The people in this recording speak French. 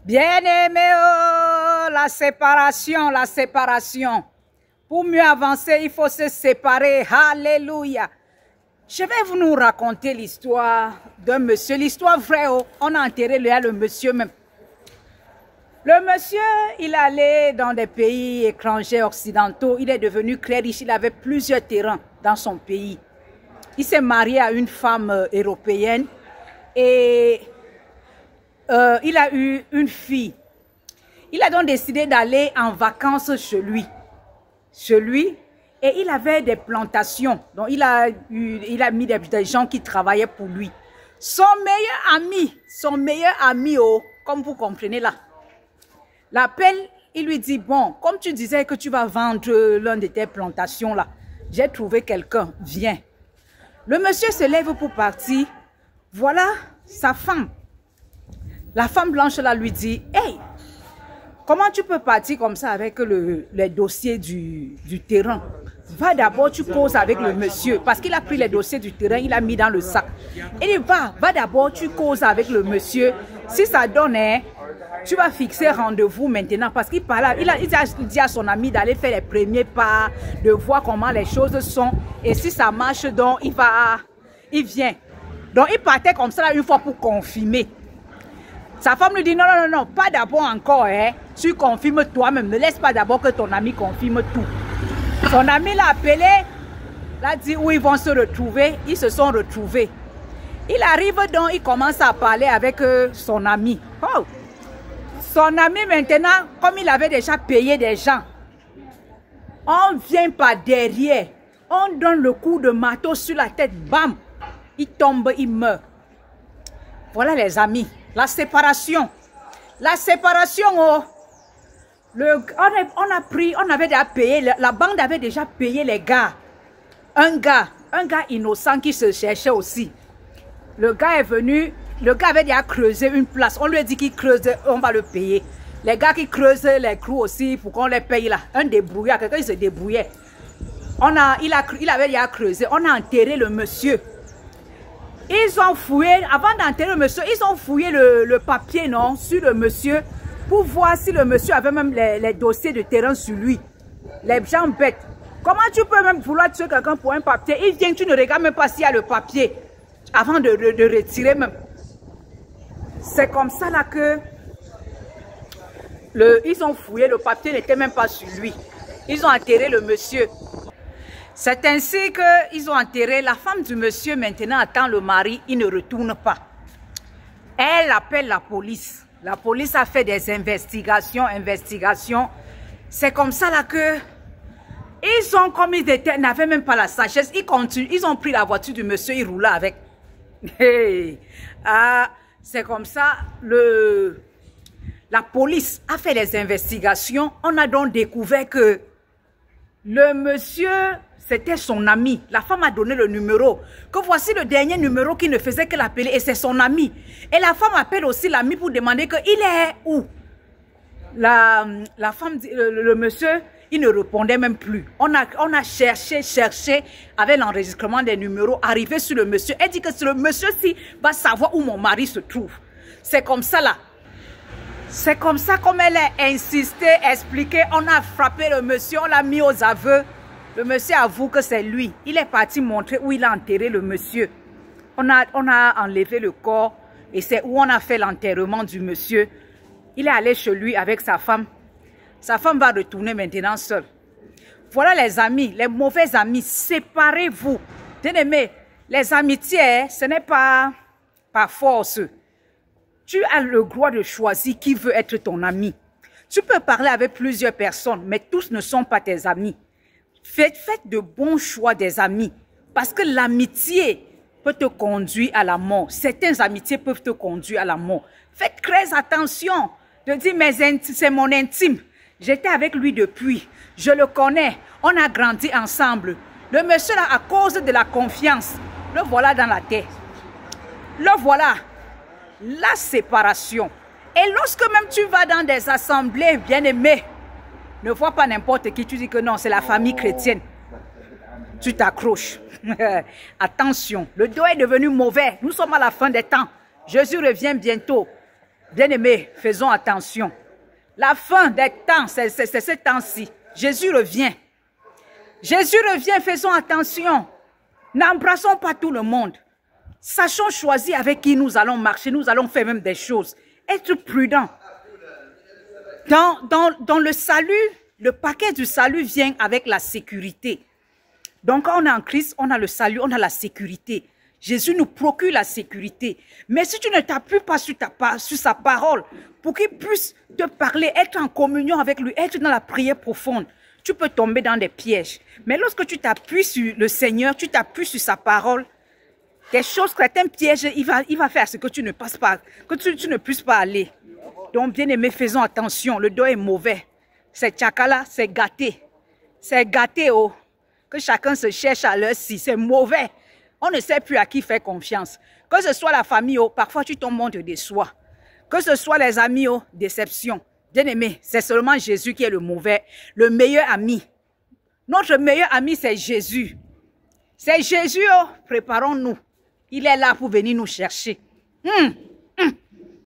Bien-aimé, oh, la séparation, la séparation. Pour mieux avancer, il faut se séparer. Alléluia. Je vais vous nous raconter l'histoire d'un monsieur. L'histoire vraie, oh, on a enterré le monsieur même. Le monsieur, il allait dans des pays étrangers occidentaux. Il est devenu très riche. Il avait plusieurs terrains dans son pays. Il s'est marié à une femme européenne et il a eu une fille. Il a donc décidé d'aller en vacances chez lui. Et il avait des plantations. Donc il a mis des gens qui travaillaient pour lui. Son meilleur ami, oh, comme vous comprenez là, l'appelle, il lui dit, bon, comme tu disais que tu vas vendre l'un de tes plantations là, j'ai trouvé quelqu'un, viens. Le monsieur se lève pour partir. Voilà sa femme. La femme blanche là lui dit, hey, comment tu peux partir comme ça avec les dossiers du terrain? Va d'abord, tu causes avec le monsieur. Parce qu'il a pris les dossiers du terrain, il a mis dans le sac. Il dit, va d'abord, tu causes avec le monsieur. Si ça donne, hein, tu vas fixer rendez-vous maintenant. Parce qu'il parlait, il a dit à son ami d'aller faire les premiers pas, de voir comment les choses sont. Et si ça marche, donc il vient. Donc il partait comme ça là, une fois pour confirmer. Sa femme lui dit, non, non, non, pas d'abord encore, hein. Tu confirmes toi-même. Ne laisse pas d'abord que ton ami confirme tout. Son ami l'a appelé, l'a dit où ils vont se retrouver. Ils se sont retrouvés. Il arrive donc, il commence à parler avec son ami. Oh. Son ami maintenant, comme il avait déjà payé des gens, on vient par derrière, on donne le coup de marteau sur la tête, bam, il tombe, il meurt. Voilà les amis, la séparation. La séparation, oh, on avait déjà payé, la bande avait déjà payé les gars. Un gars innocent qui se cherchait aussi. Le gars est venu, le gars avait déjà creusé une place. On lui a dit qu'il creuse, on va le payer. Les gars qui creusent les clous aussi pour qu'on les paye là. Un débrouillard, quelqu'un qui se débrouillait. Il avait déjà creusé, on a enterré le monsieur. Ils ont fouillé, avant d'enterrer le monsieur, ils ont fouillé le papier, non, sur le monsieur, pour voir si le monsieur avait même les dossiers de terrain sur lui. Les gens bêtes. Comment tu peux même vouloir tuer quelqu'un pour un papier? Il vient, tu ne regardes même pas s'il y a le papier, avant de retirer même. C'est comme ça là que ils ont fouillé, le papier n'était même pas sur lui. Ils ont enterré le monsieur. C'est ainsi qu'ils ont enterré la femme du monsieur. Maintenant attend le mari, il ne retourne pas. Elle appelle la police. La police a fait des investigations. C'est comme ça là que ils ont, comme ils n'avaient même pas la sagesse, ils ont pris la voiture du monsieur, ils roulaient avec. Hey. Ah, c'est comme ça, la police a fait les investigations. On a donc découvert que le monsieur, c'était son ami. La femme a donné le numéro. Que voici le dernier numéro qui ne faisait que l'appeler. Et c'est son ami. Et la femme appelle aussi l'ami pour demander qu'il est où. La femme, le monsieur, il ne répondait même plus. On a cherché avec l'enregistrement des numéros, arrivé sur le monsieur. Elle dit que c'est le monsieur-ci va savoir où mon mari se trouve. C'est comme ça là. C'est comme ça, comme elle a insisté, expliqué, on a frappé le monsieur, on l'a mis aux aveux. Le monsieur avoue que c'est lui. Il est parti montrer où il a enterré le monsieur. On a enlevé le corps et c'est où on a fait l'enterrement du monsieur. Il est allé chez lui avec sa femme. Sa femme va retourner maintenant seule. Voilà les amis, les mauvais amis, séparez-vous. Bien-aimés, les amitiés, ce n'est pas par force. Tu as le droit de choisir qui veut être ton ami. Tu peux parler avec plusieurs personnes, mais tous ne sont pas tes amis. Faites de bons choix des amis. Parce que l'amitié peut te conduire à la mort. Certaines amitiés peuvent te conduire à la mort. Faites très attention de dire, mais c'est mon intime. J'étais avec lui depuis. Je le connais. On a grandi ensemble. Le monsieur là, à cause de la confiance, le voilà dans la tête. Le voilà. La séparation. Et lorsque même tu vas dans des assemblées bien-aimées, ne vois pas n'importe qui, tu dis que non, c'est la famille chrétienne. Tu t'accroches. Attention, le dos est devenu mauvais. Nous sommes à la fin des temps. Jésus revient bientôt. Bien-aimés, faisons attention. La fin des temps, c'est ce temps-ci. Jésus revient. Jésus revient, faisons attention. N'embrassons pas tout le monde. Sachons choisir avec qui nous allons marcher, nous allons faire même des choses. Être prudent. Dans le salut, le paquet du salut vient avec la sécurité. Donc quand on est en Christ, on a le salut, on a la sécurité. Jésus nous procure la sécurité. Mais si tu ne t'appuies pas sur sa parole, pour qu'il puisse te parler, être en communion avec lui, être dans la prière profonde, tu peux tomber dans des pièges. Mais lorsque tu t'appuies sur le Seigneur, tu t'appuies sur sa parole, des choses, certains pièges, il va faire ce que tu ne passes pas, que tu ne puisses pas aller. Donc, bien aimé, faisons attention, le dos est mauvais. Ces tchakala, c'est gâté. C'est gâté, oh. Que chacun se cherche à leur si, c'est mauvais. On ne sait plus à qui faire confiance. Que ce soit la famille, oh, parfois tu tombes, on te déçoit. Que ce soit les amis, oh, déception. Bien aimé, c'est seulement Jésus qui est le mauvais, le meilleur ami. Notre meilleur ami, c'est Jésus. C'est Jésus, oh, préparons-nous. Il est là pour venir nous chercher.